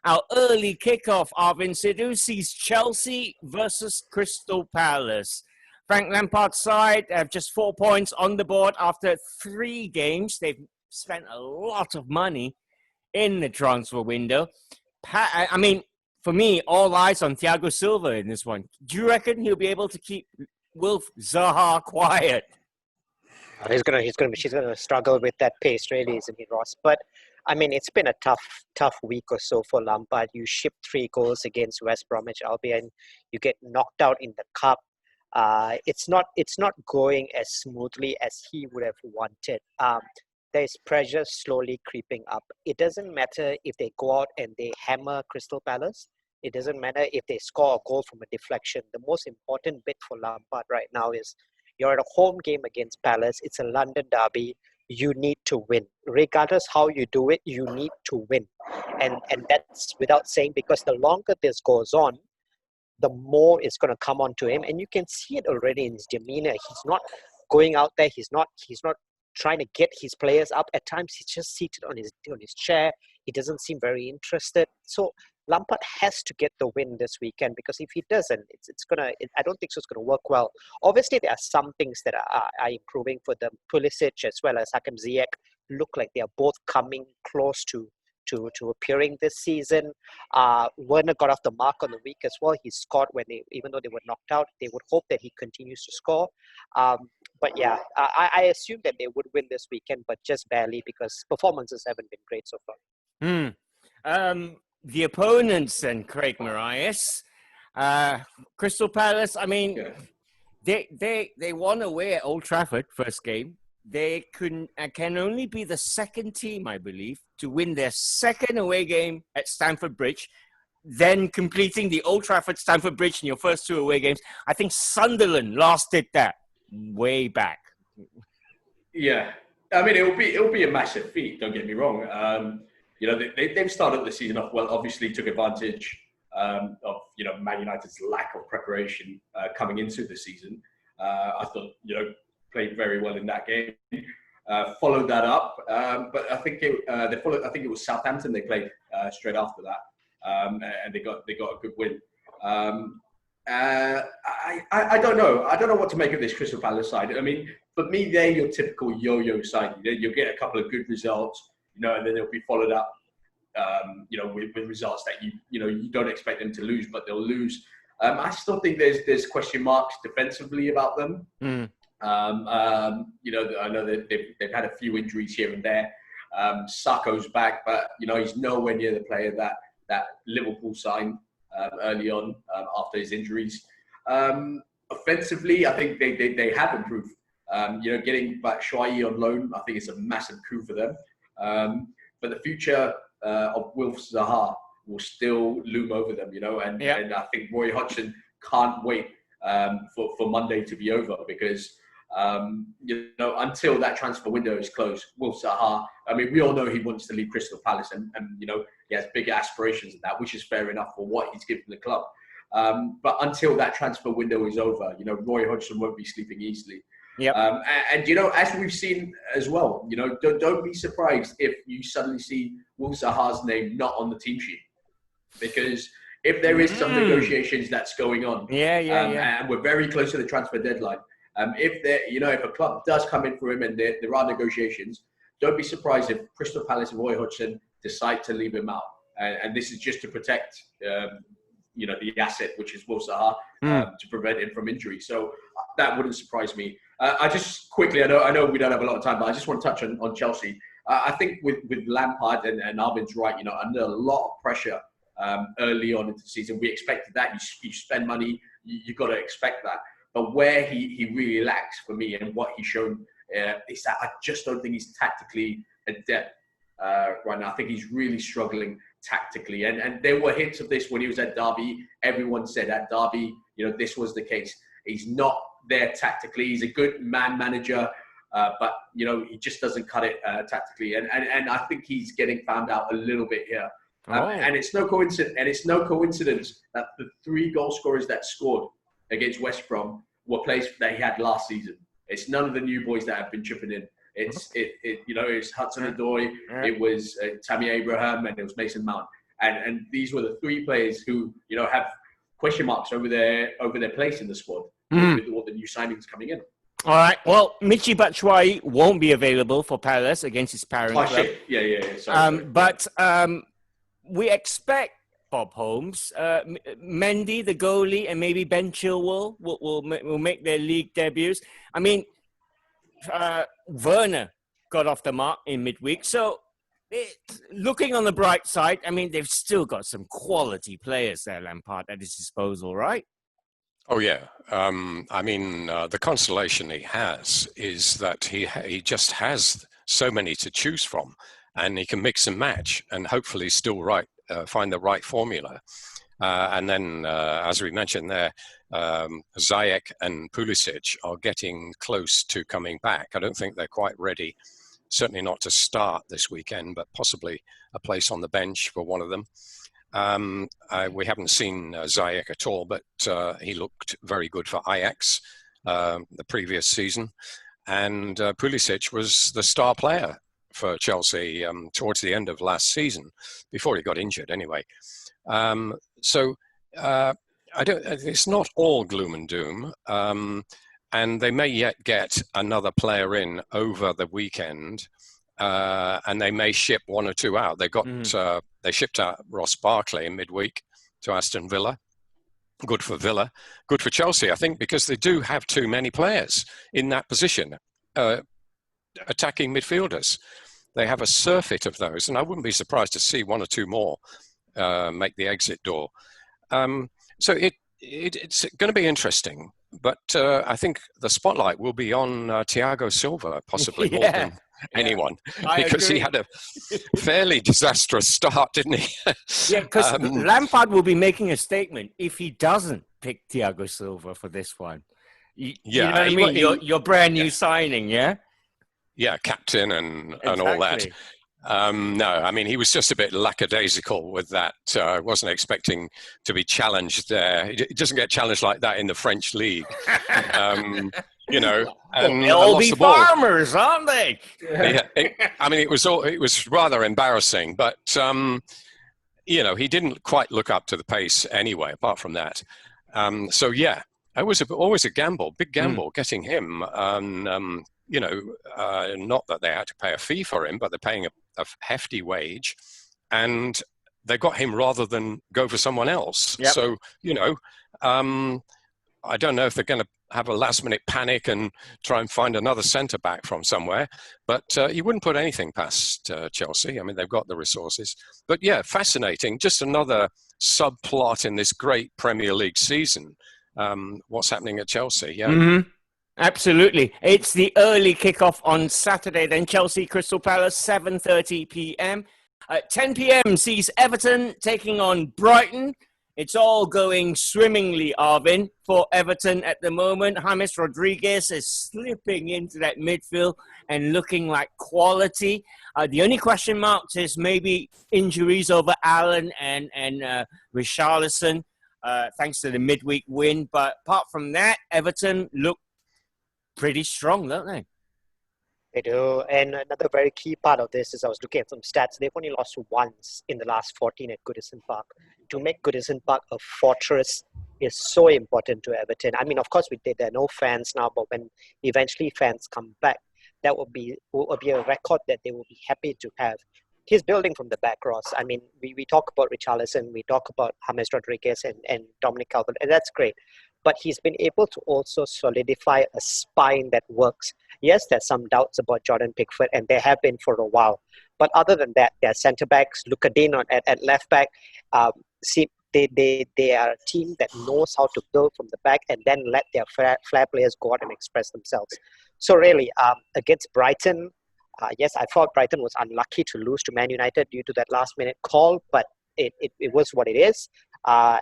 Our early kickoff, Arvin Sidhu, sees Chelsea versus Crystal Palace. Frank Lampard's side have just 4 points on the board after 3 games. They've spent a lot of money in the transfer window. I mean, for me, all eyes on Thiago Silva in this one. Do you reckon he'll be able to keep Wilf Zaha quiet? She's gonna struggle with that pace, really, isn't he, Ross? But I mean, it's been a tough week or so for Lampard. You ship 3 goals against West Bromwich Albion. You get knocked out in the cup. It's not going as smoothly as he would have wanted. There's pressure slowly creeping up. It doesn't matter if they go out and they hammer Crystal Palace. It doesn't matter if they score a goal from a deflection. The most important bit for Lampard right now is you're at a home game against Palace. It's a London derby. You need to win. Regardless how you do it, you need to win. And that's without saying, because the longer this goes on, the more it's going to come on to him. And you can see it already in his demeanor. He's not going out there. He's not trying to get his players up. At times, he's just seated on his chair. He doesn't seem very interested. So Lampard has to get the win this weekend, because if he doesn't, I don't think so it's going to work well. Obviously, there are some things that are improving for them. Pulisic as well as Hakim Ziyech look like they are both coming close to appearing this season. Werner got off the mark on the week as well. He scored even though they were knocked out. They would hope that he continues to score. But yeah, I assume that they would win this weekend, but just barely, because performances haven't been great so far. The opponents then, Craig Marias, Crystal Palace. I mean, they won away at Old Trafford first game. They can only be the second team, I believe, to win their second away game at Stamford Bridge, then completing the Old Trafford Stamford Bridge in your first 2 away games. I think Sunderland last did that way back. Yeah, I mean, it'll be a massive feat. Don't get me wrong. They've started the season off well. Obviously, took advantage of Man United's lack of preparation coming into the season. I thought played very well in that game. Followed that up, but I think I think it was Southampton they played straight after that, and they got a good win. I don't know. I don't know what to make of this Crystal Palace side. I mean, for me, they're your typical yo-yo side. You'll get a couple of good results, and then they'll be followed up, with results that you don't expect them to lose, but they'll lose. I still think there's question marks defensively about them. I know that they've had a few injuries here and there. Sakho's back, but he's nowhere near the player that Liverpool signed early on after his injuries. Offensively, I think they have improved. Getting back Shuai on loan, I think it's a massive coup for them. But the future of Wilf Zaha will still loom over them, and I think Roy Hodgson can't wait for Monday to be over, because until that transfer window is closed, Wilf Zaha, I mean, we all know he wants to leave Crystal Palace, and he has bigger aspirations than that, which is fair enough for what he's given the club. But until that transfer window is over, Roy Hodgson won't be sleeping easily. Yep. And as we've seen as well, don't be surprised if you suddenly see Wilf Zaha's name not on the team sheet, because if there is some negotiations that's going on, and we're very close to the transfer deadline, if a club does come in for him and there are negotiations, don't be surprised if Crystal Palace and Roy Hodgson decide to leave him out, and this is just to protect the asset, which is Wilf Zaha, to prevent him from injury. So that wouldn't surprise me. I just quickly, I know we don't have a lot of time, but I just want to touch on Chelsea. I think with Lampard and Arvin's right, under a lot of pressure early on into the season, we expected that. You spend money, you got to expect that. But where he really lacks for me, and what he's shown, is that I just don't think he's tactically adept right now. I think he's really struggling tactically. And there were hints of this when he was at Derby. Everyone said at Derby, this was the case. He's not there tactically. He's a good man manager, but he just doesn't cut it tactically. And I think he's getting found out a little bit here. And it's no coincidence that the 3 goal scorers that scored against West Brom were players that he had last season. It's none of the new boys that have been chipping in. It's Hudson-Odoi, it was Tammy Abraham, and it was Mason Mount. And these were the three players who, you know, have question marks over their place in the squad with all the new signings coming in. All right. Well, Michy Batshuayi won't be available for Palace against his parent club. Shit. Yeah. Sorry. But we expect Bob Holmes, Mendy, the goalie, and maybe Ben Chilwell will make their league debuts. I mean, Werner got off the mark in midweek. So, looking on the bright side, I mean, they've still got some quality players there, Lampard, at his disposal, right? Oh, yeah. I mean, the consolation he has is that he just has so many to choose from, and he can mix and match and hopefully still find the right formula. And then, as we mentioned there, Ziyech and Pulisic are getting close to coming back. I don't think they're quite ready, certainly not to start this weekend, but possibly a place on the bench for one of them. We haven't seen Ziyech at all, but he looked very good for Ajax the previous season. And Pulisic was the star player for Chelsea towards the end of last season, before he got injured anyway. It's not all gloom and doom. And they may yet get another player in over the weekend. And they may ship one or two out. They shipped out Ross Barkley in midweek to Aston Villa. Good for Villa. Good for Chelsea, I think, because they do have too many players in that position, attacking midfielders. They have a surfeit of those, and I wouldn't be surprised to see one or two more make the exit door. So it's going to be interesting, but I think the spotlight will be on Thiago Silva, possibly more than anyone, because he had a fairly disastrous start, didn't he? Yeah, because Lampard will be making a statement if he doesn't pick Thiago Silva for this one. You know what I mean? Your brand new signing, yeah? Yeah, captain and all that. No, I mean, he was just a bit lackadaisical with that. Wasn't expecting to be challenged there. He doesn't get challenged like that in the French league. You know, and they'll all be farmers, aren't they? Yeah, it was rather embarrassing, but you know, he didn't quite look up to the pace anyway. Apart from that, so yeah, it was always a gamble, big gamble, getting him. You know, not that they had to pay a fee for him, but they're paying a hefty wage, and they got him rather than go for someone else. Yep. So you know, I don't know if they're going to have a last-minute panic and try and find another centre-back from somewhere. But you wouldn't put anything past Chelsea. I mean, they've got the resources. But yeah, fascinating. Just another subplot in this great Premier League season. What's happening at Chelsea? Yeah. Mm-hmm. Absolutely. It's the early kickoff on Saturday. Then Chelsea, Crystal Palace, 7:30 p.m. At 10 p.m. sees Everton taking on Brighton. It's all going swimmingly, Arvin, for Everton at the moment. James Rodriguez is slipping into that midfield and looking like quality. The only question marks is maybe injuries over Allen and Richarlison, thanks to the midweek win. But apart from that, Everton look pretty strong, don't they? They do. And another very key part of this is I was looking at some stats. They've only lost once in the last 14 at Goodison Park. To make Goodison Park a fortress is so important to Everton. I mean, of course, there are no fans now, but when eventually fans come back, that will be a record that they will be happy to have. He's building from the back, Ross. I mean, we talk about Richarlison, we talk about James Rodriguez and Dominic Calvert, and that's great. But he's been able to also solidify a spine that works. Yes, there's some doubts about Jordan Pickford, and there have been for a while. But other than that, their centre-backs, Luka Dean at left-back, they are a team that knows how to build from the back and then let their flair players go out and express themselves. So really, against Brighton, yes, I thought Brighton was unlucky to lose to Man United due to that last-minute call, but it was what it is.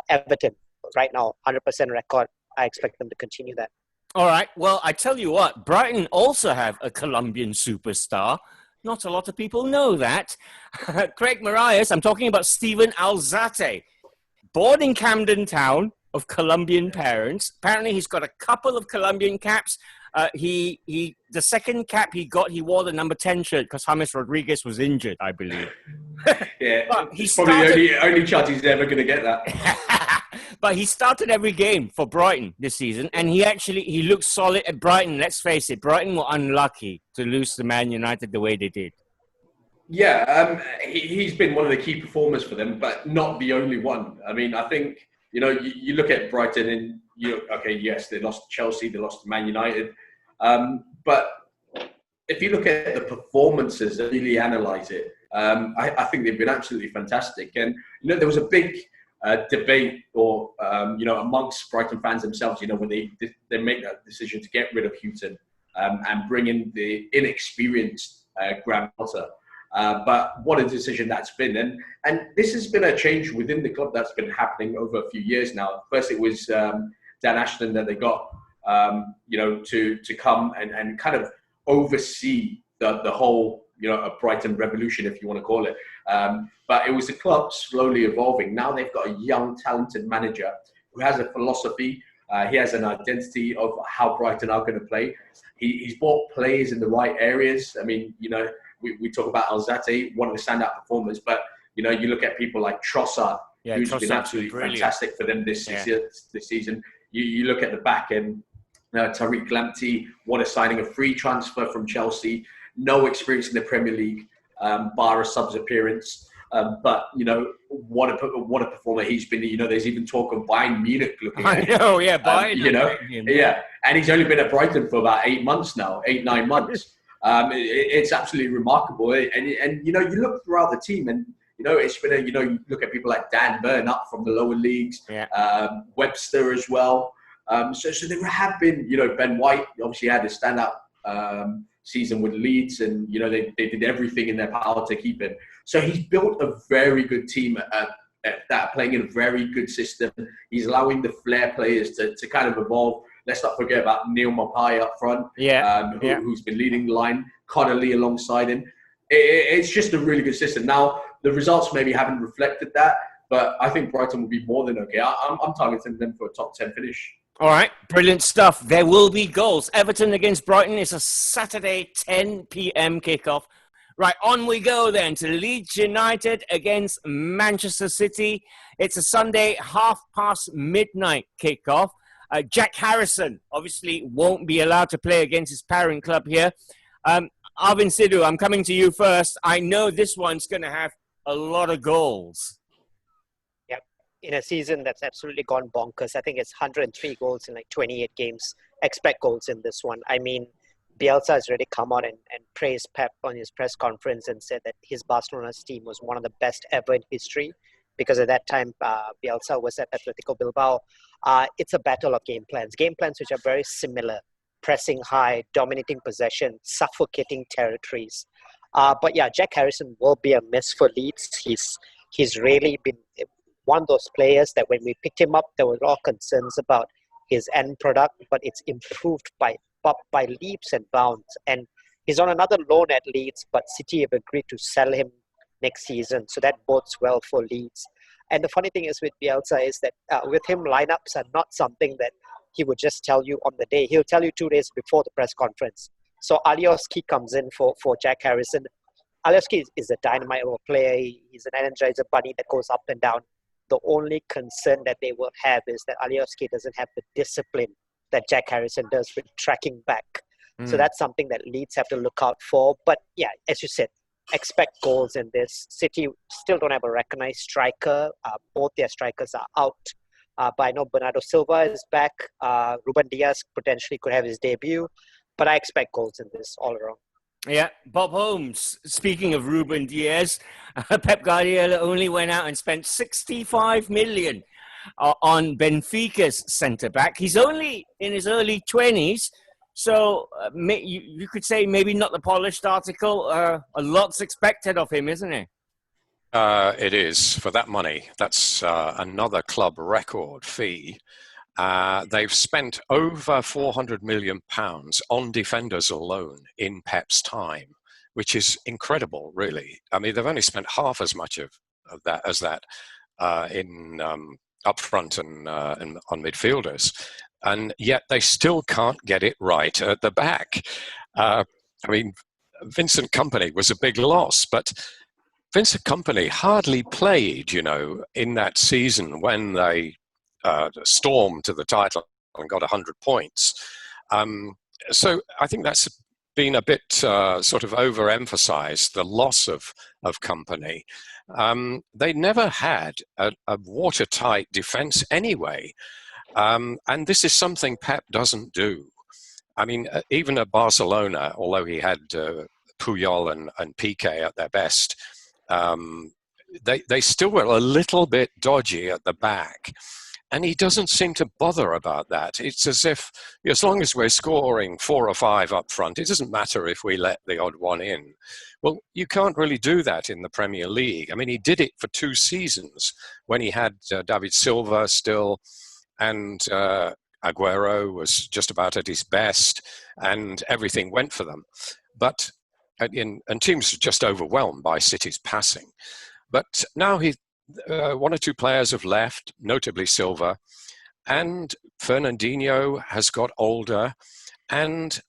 Everton, right now, 100% record. I expect them to continue that. All right. Well, I tell you what, Brighton also have a Colombian superstar. Not a lot of people know that. Craig Marias, I'm talking about Steven Alzate. Born in Camden Town, of Colombian parents. Apparently, he's got a couple of Colombian caps. The second cap he got, he wore the number 10 shirt because James Rodriguez was injured, I believe. Yeah, But he it's probably the only chance he's ever going to get that. But he started every game for Brighton this season, and he looked solid at Brighton. Let's face it, Brighton were unlucky to lose to Man United the way they did. Yeah, he's been one of the key performers for them, but not the only one. I mean, I think, you look at Brighton and yes, they lost to Chelsea, they lost to Man United. But if you look at the performances and really analyse it, I think they've been absolutely fantastic. And, there was a big debate amongst Brighton fans themselves, when they make that decision to get rid of Houghton and bring in the inexperienced Graham Potter. But what a decision that's been. And this has been a change within the club that's been happening over a few years now. First, it was Dan Ashton that they got, to come and kind of oversee the whole, a Brighton revolution, if you want to call it. But it was the club slowly evolving. Now they've got a young, talented manager who has a philosophy. He has an identity of how Brighton are going to play. He's bought players in the right areas. I mean, we talk about Alzate, one of the standout performers, but you look at people like Trossard, who's been absolutely fantastic for them this season. You look at the back end, Tariq Lamptey, what a signing, a free transfer from Chelsea, no experience in the Premier League, bar a subs appearance. But what a performer he's been. There's even talk of Bayern Munich looking at him. I know, yeah, Bayern. Yeah, and he's only been at Brighton for about 9 months. It's absolutely remarkable, and you look throughout the team, and it's been you look at people like Dan Burn up from the lower leagues, Webster as well. So there have been, Ben White obviously had a standout season with Leeds, and they did everything in their power to keep him. So he's built a very good team that are playing in a very good system. He's allowing the flair players to kind of evolve. Let's not forget about Neil Mapai up front, who's been leading the line, Connolly alongside him. It's just a really good system. Now, the results maybe haven't reflected that, but I think Brighton will be more than okay. I'm targeting them for a top 10 finish. All right, brilliant stuff. There will be goals. Everton against Brighton is a Saturday 10 p.m. kickoff. Right, on we go then to Leeds United against Manchester City. It's a Sunday midnight kickoff. Jack Harrison obviously won't be allowed to play against his parent club here. Arvin Sidhu, I'm coming to you first. I know this one's going to have a lot of goals. Yep. In a season that's absolutely gone bonkers, I think it's 103 goals in like 28 games. Expect goals in this one. I mean, Bielsa has already come out and praised Pep on his press conference and said that his Barcelona's team was one of the best ever in history, because at that time, Bielsa was at Atletico Bilbao. It's a battle of game plans which are very similar: pressing high, dominating possession, suffocating territories. But yeah, Jack Harrison will be a miss for Leeds. He's really been one of those players that when we picked him up, there were a lot of concerns about his end product, but it's improved by leaps and bounds. And he's on another loan at Leeds, but City have agreed to sell him next season, so that bodes well for Leeds. And the funny thing is with Bielsa is that with him, lineups are not something that he would just tell you on the day. He'll tell you 2 days before the press conference. So Alioski comes in for Jack Harrison. Alioski is a dynamite player. He's an energizer bunny that goes up and down. The only concern that they will have is that Alioski doesn't have the discipline that Jack Harrison does with tracking back. So that's something that Leeds have to look out for. But yeah, as you said, expect goals in this. City still don't have a recognized striker. Both their strikers are out. But I know Bernardo Silva is back. Ruben Diaz potentially could have his debut. But I expect goals in this all around. Yeah, Bob Holmes, speaking of Ruben Diaz, Pep Guardiola only went out and spent 65 million on Benfica's centre-back. He's only in his early 20s, so you could say maybe not the polished article. A lot's expected of him, isn't it? It is, for that money. That's another club record fee. They've spent over £400 million on defenders alone in Pep's time, which is incredible, really. I mean, they've only spent half as much of that as that in up front and on midfielders, and yet they still can't get it right at the back. I mean, Vincent Kompany was a big loss, but Vincent Kompany hardly played, in that season when they stormed to the title and got 100 points. So I think that's been a bit sort of overemphasized, the loss of Kompany. They never had a watertight defense anyway. And this is something Pep doesn't do. I mean, even at Barcelona, although he had Puyol and Piqué at their best, they still were a little bit dodgy at the back. And he doesn't seem to bother about that. It's as if, as long as we're scoring 4 or 5 up front, it doesn't matter if we let the odd one in. Well, you can't really do that in the Premier League. I mean, he did it for 2 seasons when he had David Silva still, and Aguero was just about at his best, and everything went for them. But and teams were just overwhelmed by City's passing. But now 1 or 2 players have left, notably Silva, and Fernandinho has got older, and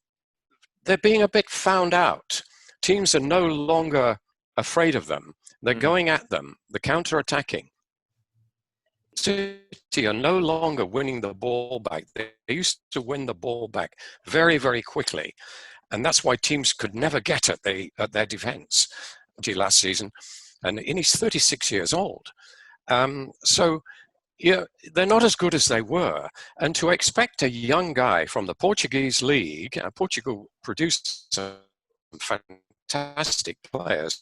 they're being a bit found out. Teams are no longer afraid of them. They're going at them. They're counter-attacking. City are no longer winning the ball back. They used to win the ball back very, very quickly. And that's why teams could never get at their defense last season. And he's 36 years old. So they're not as good as they were. And to expect a young guy from the Portuguese league, Portugal produced some fantastic players.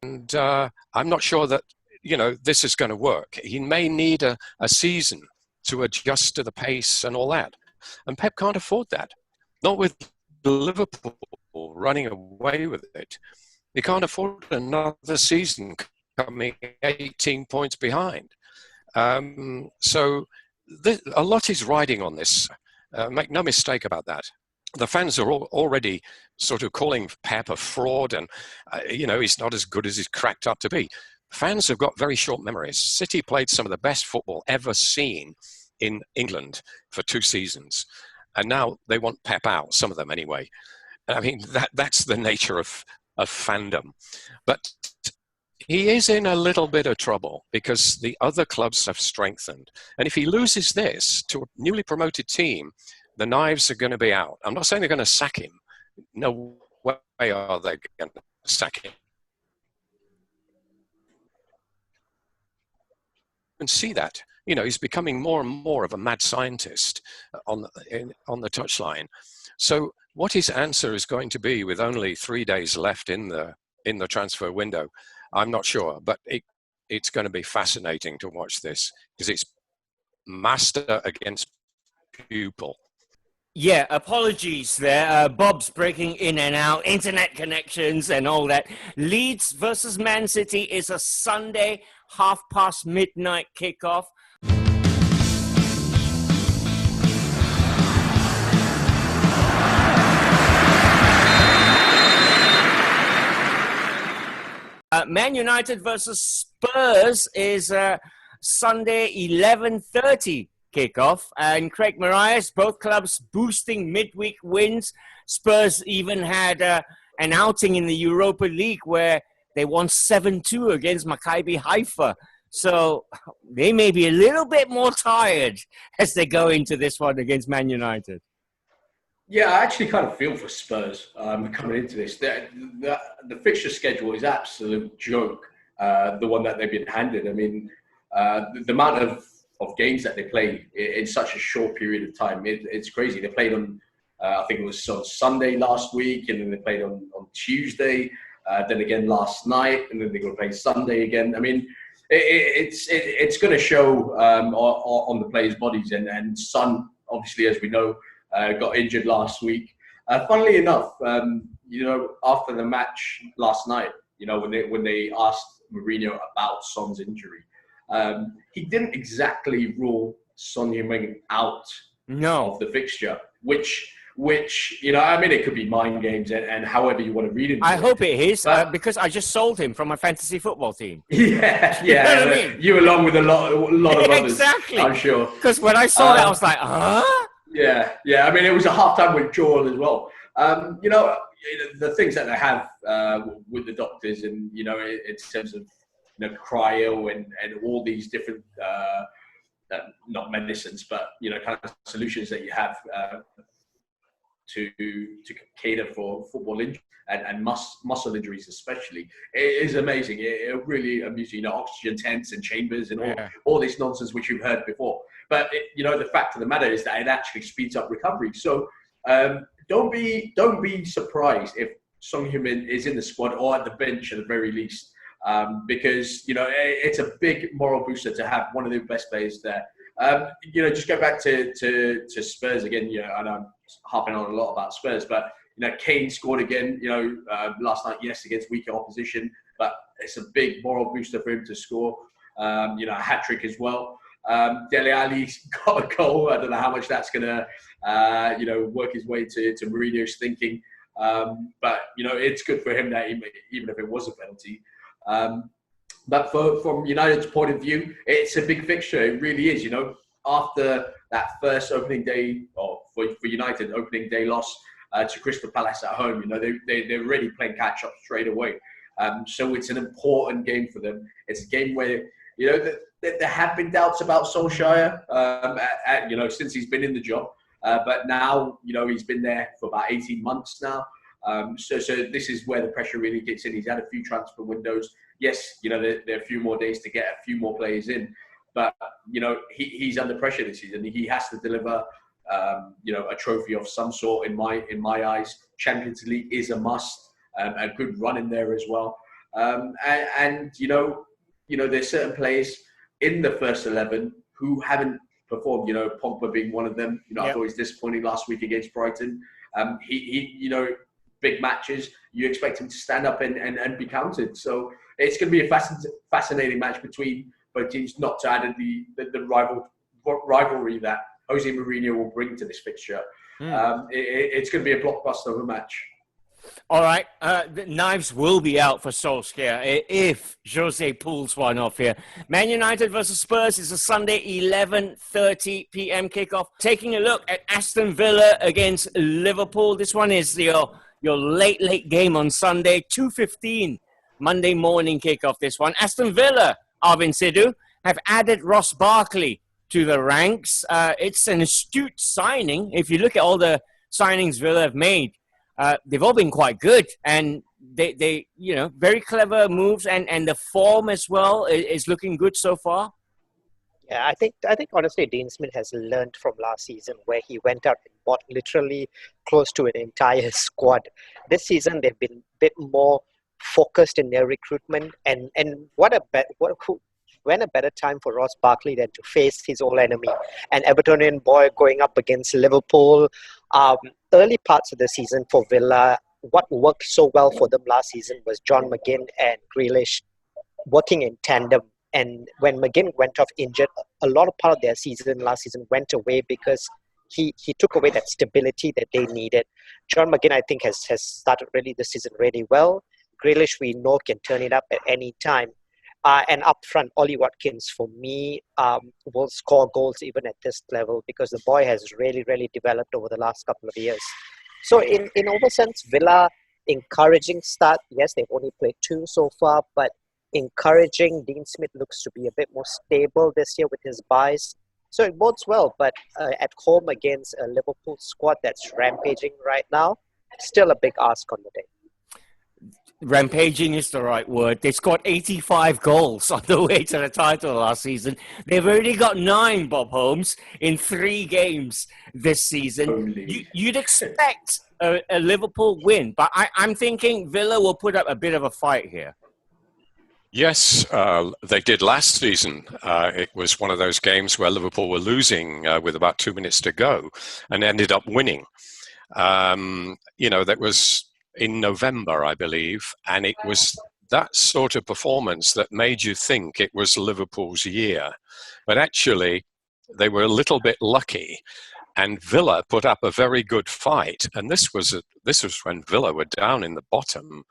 And I'm not sure that, this is going to work. He may need a season to adjust to the pace and all that. And Pep can't afford that. Not with Liverpool running away with it. He can't afford another season coming 18 points behind. So a lot is riding on this. Make no mistake about that. The fans are already sort of calling Pep a fraud and, he's not as good as he's cracked up to be. Fans have got very short memories. City played some of the best football ever seen in England for 2 seasons. And now they want Pep out, some of them anyway. I mean, that's the nature of fandom. But he is in a little bit of trouble because the other clubs have strengthened. And if he loses this to a newly promoted team, the knives are going to be out. I'm not saying they're going to sack him. No way are they going to sack him. And see that. He's becoming more and more of a mad scientist on the touchline. So what his answer is going to be with only 3 days left in the transfer window, I'm not sure. But it's going to be fascinating to watch this because it's master against pupil. Yeah, apologies there. Bob's breaking in and out, internet connections and all that. Leeds versus Man City is a Sunday, midnight kickoff. Man United versus Spurs is Sunday, 11:30 kickoff. And Craig Marias, both clubs boosting midweek wins. Spurs even had an outing in the Europa League where they won 7-2 against Maccabi Haifa. So they may be a little bit more tired as they go into this one against Man United. Yeah, I actually kind of feel for Spurs coming into this. The fixture schedule is absolute joke, the one that they've been handed. I mean, the amount of games that they play in such a short period of time, it's crazy. They played on, I think it was on Sunday last week, and then they played on Tuesday, then again last night, and then they're going to play Sunday again. I mean, it's going to show on the players' bodies. And Son, obviously, as we know, got injured last week. Funnily enough, after the match last night, when they asked Mourinho about Son's injury, he didn't exactly rule Son Heung-min out of the fixture, which which, you know, I mean, it could be mind games and however you want to read into I it. hope it is, But- because I just sold him from my fantasy football team. Yeah, You know yeah. what I mean? You along with a lot of others, Exactly. I'm sure. Because when I saw that, I was like, huh? Yeah. I mean, it was a half-time withdrawal as well. You know, the things that they have with the doctors and, you know, in terms of, you know, cryo and all these different, not medicines, but, you know, kind of solutions that you have to cater for football injuries and muscle injuries especially. It is amazing. It really amuses you, know, oxygen tents and chambers and all this nonsense which you've heard before. But, you know, the fact of the matter is that it actually speeds up recovery. So don't be surprised if Son Heung-min is in the squad or at the bench at the very least, because, you know, it's a big moral booster to have one of the best players there. You know, just go back to Spurs again. You know, and I'm harping on a lot about Spurs, but, you know, Kane scored again, you know, last night, yes, against weaker opposition, but it's a big moral booster for him to score, you know, a hat-trick as well. Dele Alli's got a goal. I don't know how much that's going to, you know, work his way to Mourinho's thinking. But, you know, it's good for him that even if it was a penalty. But from United's point of view, it's a big fixture. It really is. You know, after that first opening day, or for United, opening day loss to Crystal Palace at home, you know, they're already playing catch up straight away. So it's an important game for them. It's a game where, you know, there have been doubts about Solskjaer, you know, since he's been in the job. But now, you know, he's been there for about 18 months now. So this is where the pressure really kicks in. He's had a few transfer windows. Yes, you know, there are a few more days to get a few more players in. But, you know, he's under pressure this season. He has to deliver, you know, a trophy of some sort in my eyes. Champions League is a must. A good run in there as well. And you know, there's certain players in the first 11 who haven't performed. You know, Pogba being one of them. You know, I thought he was disappointing last week against Brighton. He you know, big matches, you expect him to stand up and be counted. So it's going to be a fascinating match between both teams, not to add the rivalry that Jose Mourinho will bring to this fixture. It's going to be a blockbuster of a match. All right, the knives will be out for Solskjaer if Jose pulls one off here. Man United versus Spurs is a Sunday 11:30 p.m. kickoff. Taking a look at Aston Villa against Liverpool. This one is your late game on Sunday, 2:15 Monday morning kickoff. This one, Aston Villa, Arvin Sidhu, have added Ross Barkley to the ranks. It's an astute signing. If you look at all the signings Villa have made, they've all been quite good, and they you know, very clever moves, and the form as well is looking good so far. Yeah, I think honestly, Dean Smith has learned from last season where he went out and bought literally close to an entire squad. This season, they've been a bit more focused in their recruitment, and when a better time for Ross Barkley than to face his old enemy, an Evertonian boy going up against Liverpool. Early parts of the season for Villa, what worked so well for them last season was John McGinn and Grealish working in tandem. And when McGinn went off injured, a lot of part of their season last season went away because he took away that stability that they needed. John McGinn, I think, has started really this season really well. Grealish, we know, can turn it up at any time. And up front, Ollie Watkins, for me, will score goals even at this level because the boy has really, really developed over the last couple of years. So in oversense, Villa, encouraging start. Yes, they've only played 2 so far, but encouraging. Dean Smith looks to be a bit more stable this year with his buys. So it bodes well, but at home against a Liverpool squad that's rampaging right now, still a big ask on the day. Rampaging is the right word. They scored 85 goals on the way to the title last season. They've already got 9, Bob Holmes, in 3 games this season. You'd expect a Liverpool win, but I'm thinking Villa will put up a bit of a fight here. Yes, they did last season. It was one of those games where Liverpool were losing with about 2 minutes to go and ended up winning. You know, that was in November, I believe, and it was that sort of performance that made you think it was Liverpool's year. But actually, they were a little bit lucky. and Villa put up a very good fight. And this was when Villa were down in the bottom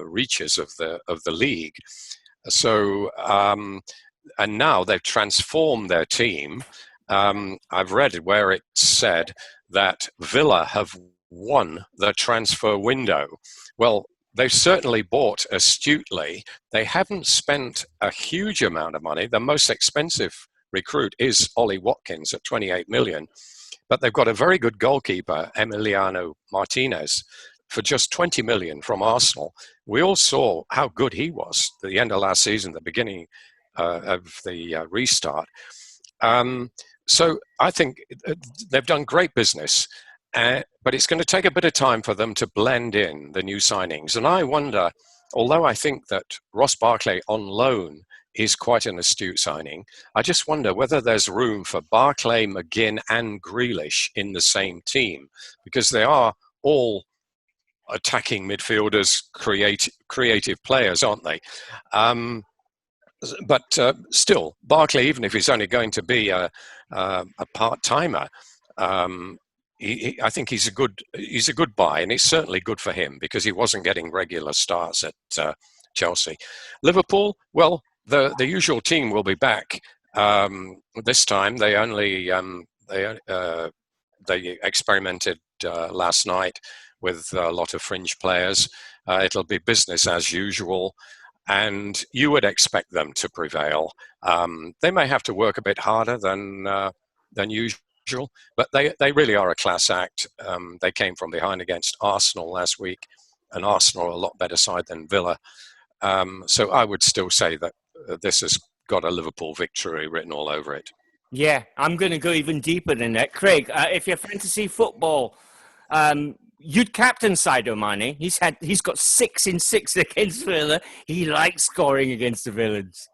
reaches of the league. So and now they've transformed their team. I've read where it said that Villa have won the transfer window. Well, they've certainly bought astutely. They haven't spent a huge amount of money. The most expensive recruit is Ollie Watkins at 28 million. But they've got a very good goalkeeper, Emiliano Martinez, for just 20 million from Arsenal. We all saw how good he was at the end of last season, the beginning of the restart. So I think they've done great business, but it's going to take a bit of time for them to blend in the new signings. And I wonder, although I think that Ross Barkley on loan is quite an astute signing, I just wonder whether there's room for Barkley, McGinn and Grealish in the same team, because they are all attacking midfielders, creative players, aren't they? But still, Barkley, even if he's only going to be a part-timer, I think he's a good buy, and it's certainly good for him because he wasn't getting regular starts at Chelsea. Liverpool, well, the usual team will be back this time. They only they experimented last night with a lot of fringe players. It'll be business as usual, and you would expect them to prevail. They may have to work a bit harder than usual, but they really are a class act. They came from behind against Arsenal last week, and Arsenal are a lot better side than Villa. So I would still say that this has got a Liverpool victory written all over it. Yeah, I'm going to go even deeper than that. Craig, if you're fantasy football, you'd captain Sadio Mane. He's got 6 in 6 against Villa. He likes scoring against the villains.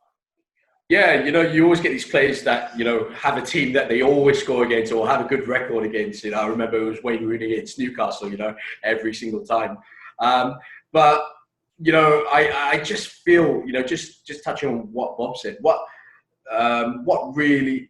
Yeah, you always get these players that, have a team that they always score against or have a good record against. I remember it was Wayne Rooney against Newcastle, every single time. But, I just feel, just touching on what Bob said, what I really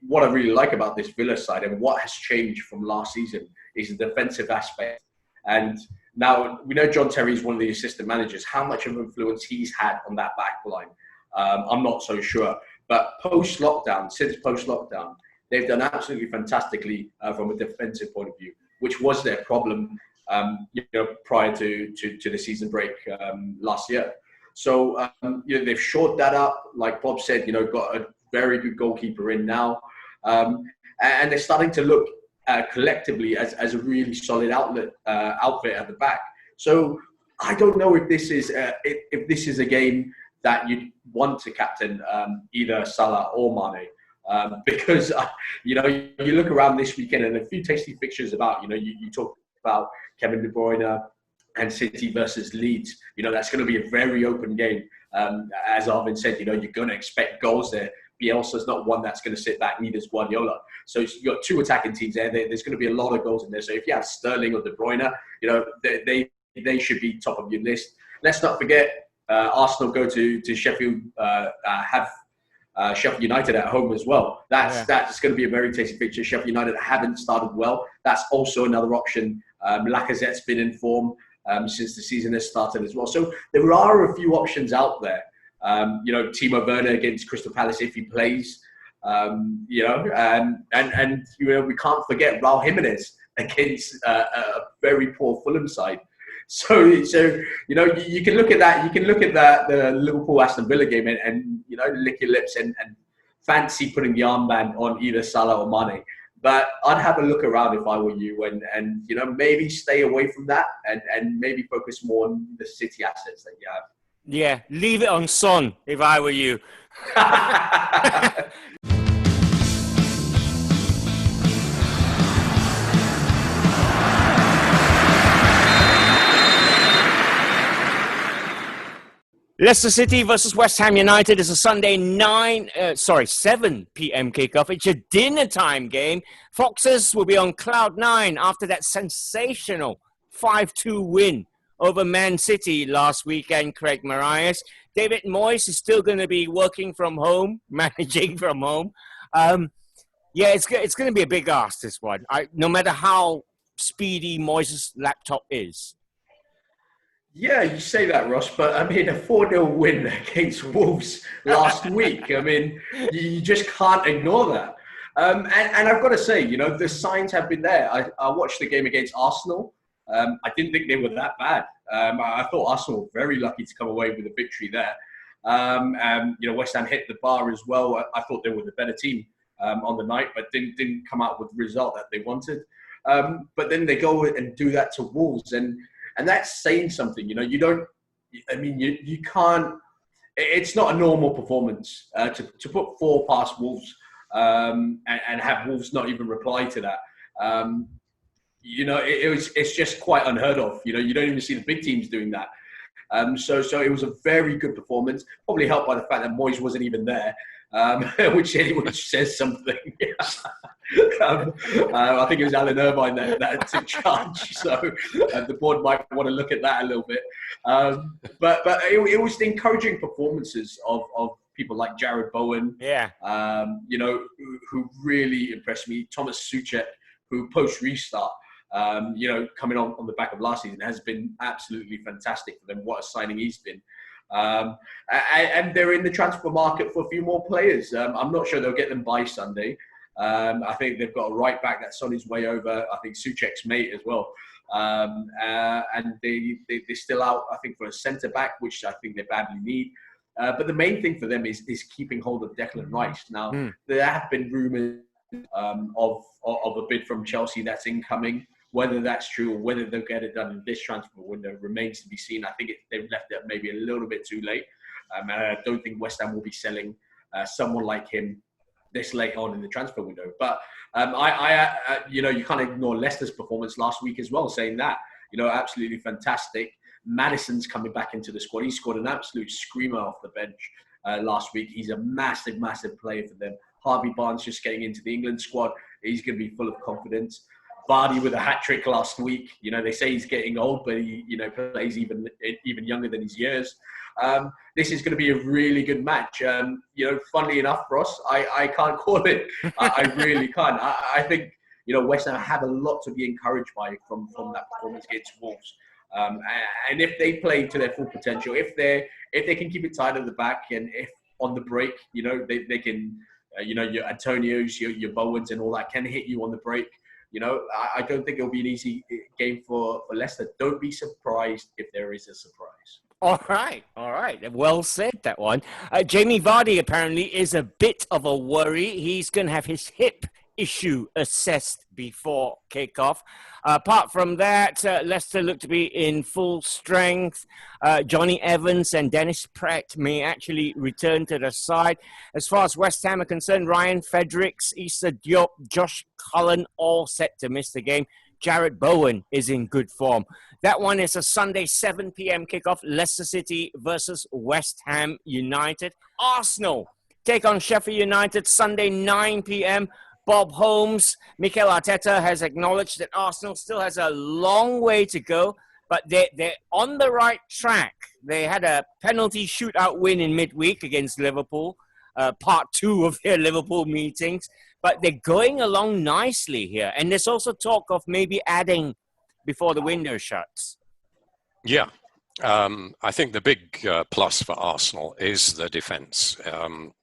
like about this Villa side and what has changed from last season is the defensive aspect. And now we know John Terry is one of the assistant managers. How much of influence he's had on that back line, I'm not so sure. But since post-lockdown, they've done absolutely fantastically from a defensive point of view, which was their problem, prior to the season break last year. So, they've shored that up. Like Bob said, got a very good goalkeeper in now. And they're starting to look collectively as a really solid outfit at the back. So I don't know if this is a game that you'd want to captain either Salah or Mane, because you look around this weekend and a few tasty fixtures about you talk about Kevin De Bruyne and City versus Leeds. That's going to be a very open game. As Arvin said, you're going to expect goals there. Bielsa's not one that's going to sit back, neither is Guardiola. So you've got 2 attacking teams there. There's going to be a lot of goals in there. So if you have Sterling or De Bruyne, they should be top of your list. Let's not forget, Arsenal go to Sheffield, have Sheffield United at home as well. That's going to be a very tasty picture. Sheffield United haven't started well. That's also another option. Lacazette's been in form since the season has started as well. So there are a few options out there. Timo Werner against Crystal Palace if he plays. And we can't forget Raul Jimenez against a very poor Fulham side. So you can look at that. You can look at the Liverpool Aston Villa game and lick your lips and fancy putting the armband on either Salah or Mane. But I'd have a look around if I were you, and maybe stay away from that and maybe focus more on the City assets that you have. Yeah, leave it on Son if I were you. Leicester City versus West Ham United is a Sunday 7 p.m. kickoff. It's a dinner time game. Foxes will be on cloud 9 after that sensational 5-2 win over Man City last weekend, Craig Marias. David Moyes is still going to be working from home, managing from home. Yeah, it's going to be a big ask, this one. No matter how speedy Moyes' laptop is. Yeah, you say that, Ross, but I mean, a 4-0 win against Wolves last week, I mean, you just can't ignore that. And I've got to say, you know, the signs have been there. I watched the game against Arsenal. I didn't think they were that bad. I thought Arsenal were very lucky to come away with a victory there. You know, West Ham hit the bar as well. I thought they were the better team on the night, but didn't come out with the result that they wanted. But then they go and do that to Wolves, and that's saying something. You know, you don't. I mean, you can't. It's not a normal performance to put 4 past Wolves and have Wolves not even reply to that. You know, it's just quite unheard of. You know, you don't even see the big teams doing that. So it was a very good performance, probably helped by the fact that Moyes wasn't even there, which says something. I think it was Alan Irvine that took charge, so the board might want to look at that a little bit. But it was the encouraging performances of people like Jared Bowen, you know, who really impressed me. Thomas Souček, who post restart, you know, coming on the back of last season, has been absolutely fantastic for them. What a signing he's been. And they're in the transfer market for a few more players. I'm not sure they'll get them by Sunday. I think they've got a right back that's on his way over. I think Souček's mate as well. And they're still out, I think, for a centre back, which I think they badly need. But the main thing for them is keeping hold of Declan Rice. Now, there have been rumours of a bid from Chelsea that's incoming. Whether that's true or whether they'll get it done in this transfer window remains to be seen. I think they've left it maybe a little bit too late. And I don't think West Ham will be selling someone like him this late on in the transfer window. But you know, you can't ignore Leicester's performance last week as well, saying that, you know, absolutely fantastic. Maddison's coming back into the squad. He scored an absolute screamer off the bench last week. He's a massive, massive player for them. Harvey Barnes just getting into the England squad. He's going to be full of confidence. Vardy with a hat-trick last week. You know, they say he's getting old, but he, you know, plays even younger than his years. This is going to be a really good match. You know, funnily enough, Ross, I can't call it. I really can't. I think, you know, West Ham have a lot to be encouraged by from that performance against Wolves. And if they play to their full potential, if they can keep it tight at the back, and if on the break, you know, they can, you know, your Antonios, your Bowens and all that can hit you on the break. You know, I don't think it'll be an easy game for Leicester. Don't be surprised if there is a surprise. All right. Well said, that one. Jamie Vardy apparently is a bit of a worry. He's going to have his hip issue assessed before kickoff. Apart from that, Leicester look to be in full strength. Johnny Evans and Dennis Pratt may actually return to the side. As far as West Ham are concerned, Ryan Fredericks, Issa Diop, Josh Cullen, all set to miss the game. Jared Bowen is in good form. That one is a Sunday 7 p.m. kickoff. Leicester City versus West Ham United. Arsenal take on Sheffield United Sunday 9 p.m. Bob Holmes, Mikel Arteta has acknowledged that Arsenal still has a long way to go, but they're on the right track. They had a penalty shootout win in midweek against Liverpool, part 2 of their Liverpool meetings, but they're going along nicely here. And there's also talk of maybe adding before the window shuts. Yeah. I think the big plus for Arsenal is the defence.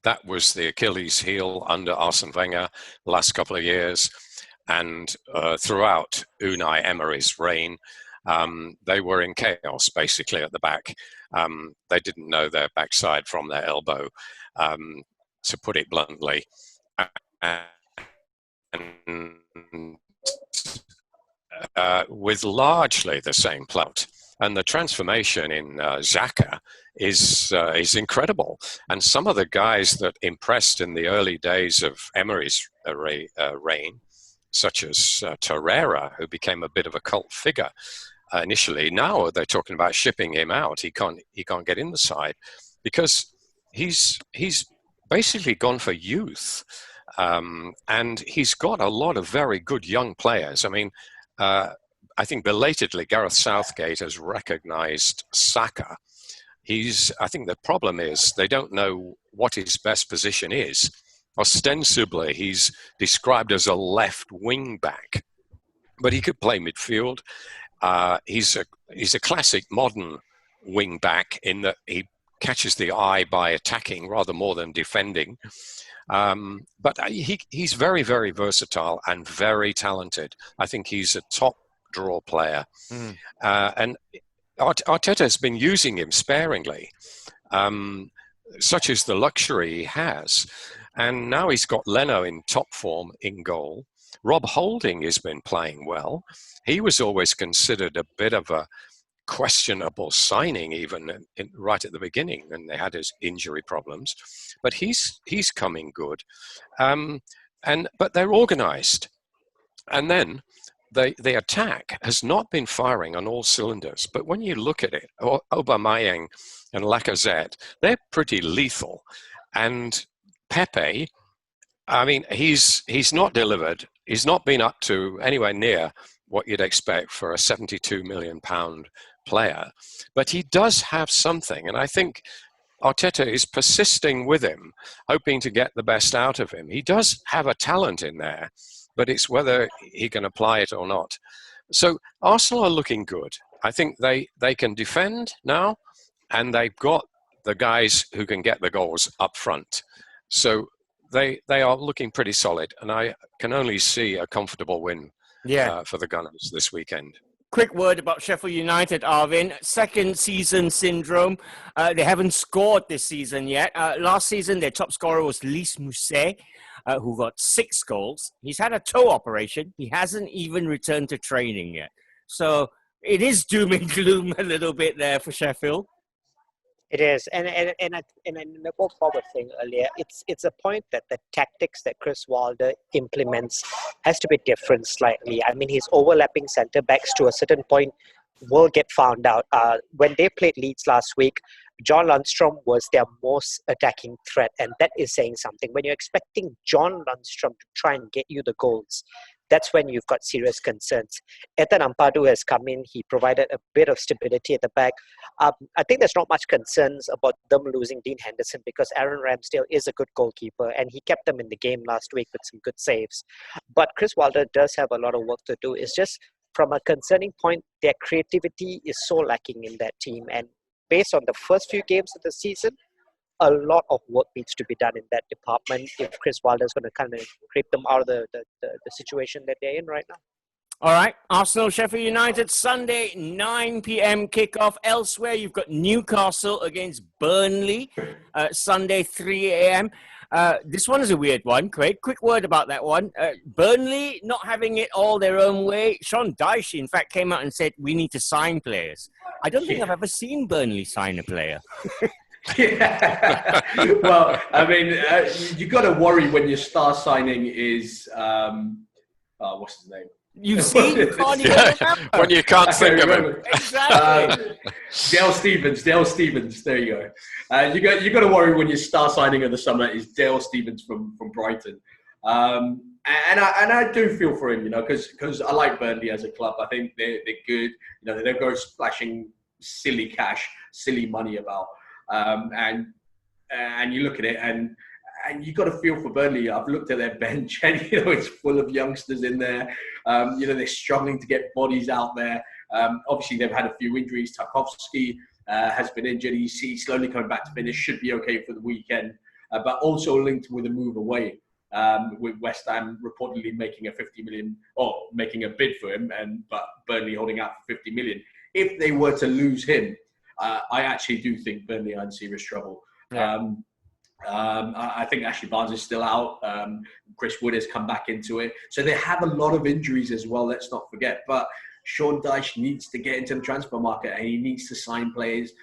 That was the Achilles heel under Arsene Wenger the last couple of years. And throughout Unai Emery's reign, they were in chaos, basically, at the back. They didn't know their backside from their elbow, to put it bluntly. And with largely the same plot. And the transformation in Xhaka is incredible. And some of the guys that impressed in the early days of Emery's reign, such as Torreira, who became a bit of a cult figure initially, now they're talking about shipping him out. He can't get in the side because he's basically gone for youth, and he's got a lot of very good young players. I mean. I think belatedly Gareth Southgate has recognised Saka. I think the problem is they don't know what his best position is. ostensibly he's described as a left wing back, but he could play midfield. He's a classic modern wing back in that he catches the eye by attacking rather more than defending. But he's very, very versatile and very talented. I think he's a top draw player. And Arteta has been using him sparingly, such as the luxury he has. And now he's got Leno in top form in goal. Rob Holding has been playing well. He was always considered a bit of a questionable signing, even right at the beginning, and they had his injury problems. But he's coming good. But they're organised. And then the attack has not been firing on all cylinders. But when you look at it, Aubameyang and Lacazette, they're pretty lethal. And Pepe, I mean, he's not delivered. He's not been up to anywhere near what you'd expect for a £72 million player. But he does have something. And I think Arteta is persisting with him, hoping to get the best out of him. He does have a talent in there, but it's whether he can apply it or not. So Arsenal are looking good. I think they can defend now, and they've got the guys who can get the goals up front. So they are looking pretty solid, and I can only see a comfortable win for the Gunners this weekend. Quick word about Sheffield United, Arvin. Second season syndrome. They haven't scored this season yet. Last season, their top scorer was Lys Mousset, who got 6 goals. He's had a toe operation. He hasn't even returned to training yet. So it is doom and gloom a little bit there for Sheffield. It is, and the go forward thing earlier, it's a point that the tactics that Chris Wilder implements has to be different slightly. I mean, his overlapping centre backs to a certain point will get found out. When they played Leeds last week, John Lundstrom was their most attacking threat, and that is saying something. When you're expecting John Lundstrom to try and get you the goals, that's when you've got serious concerns. Ethan Ampadu has come in. He provided a bit of stability at the back. I think there's not much concerns about them losing Dean Henderson because Aaron Ramsdale is a good goalkeeper and he kept them in the game last week with some good saves. But Chris Wilder does have a lot of work to do. It's just from a concerning point, their creativity is so lacking in that team. And based on the first few games of the season, a lot of work needs to be done in that department if Chris Wilder is going to kind of creep them out of the situation that they're in right now. All right, Arsenal, Sheffield United, Sunday, 9 p.m. kickoff. Elsewhere, you've got Newcastle against Burnley, Sunday, 3 a.m. This one is a weird one, Craig. Quick word about that one. Burnley not having it all their own way. Sean Dyche, in fact, came out and said, we need to sign players. I don't think I've ever seen Burnley sign a player. Yeah. Well, I mean, you got to worry when your star signing is, what's his name? You see, you can't even remember. When you can't think of him. Exactly. Dale Stevens. There you go. You got to worry when your star signing of the summer is Dale Stevens from Brighton. And I do feel for him, you know, because I like Burnley as a club. I think they're good. You know, they don't go splashing silly cash, silly money about. And you look at it and you got to feel for Burnley. I've looked at their bench and, you know, it's full of youngsters in there. You know, they're struggling to get bodies out there. Obviously, they've had a few injuries. Tarkowski has been injured. He's slowly coming back to fitness. Should be okay for the weekend. But also linked with a move away, with West Ham reportedly making a 50 million, or making a bid for him, but Burnley holding out for 50 million. If they were to lose him, I actually do think Burnley are in serious trouble. Yeah. I think Ashley Barnes is still out. Chris Wood has come back into it. So they have a lot of injuries as well, let's not forget. But Sean Dyche needs to get into the transfer market and he needs to sign players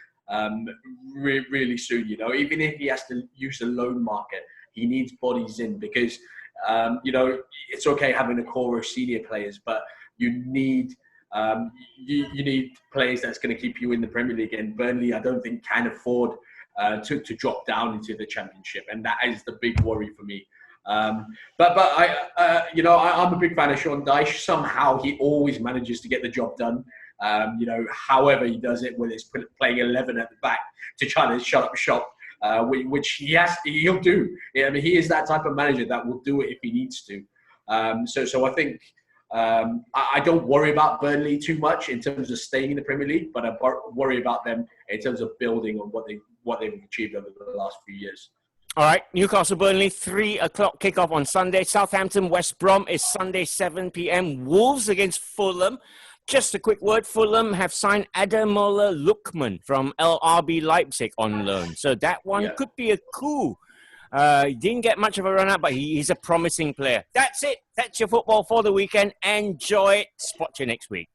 really soon. You know, even if he has to use the loan market, he needs bodies in because, you know, it's okay having a core of senior players, but you need... you need players that's going to keep you in the Premier League, and Burnley, I don't think, can afford to drop down into the Championship, and that is the big worry for me. But I, you know, I'm a big fan of Sean Dyche. Somehow he always manages to get the job done. You know, however he does it, whether it's playing 11 at the back to try to shut up shop. which he'll do. I mean, he is that type of manager that will do it if he needs to. So I think I don't worry about Burnley too much in terms of staying in the Premier League, but I worry about them in terms of building on what they've achieved over the last few years. All right, Newcastle Burnley, 3 o'clock kickoff on Sunday. Southampton West Brom is Sunday 7 p.m. Wolves against Fulham. Just a quick word, Fulham have signed Ademola Lookman from RB Leipzig on loan. So that one could be a coup. He didn't get much of a run out, but he's a promising player. That's it. That's your football for the weekend. Enjoy it. Spot you next week.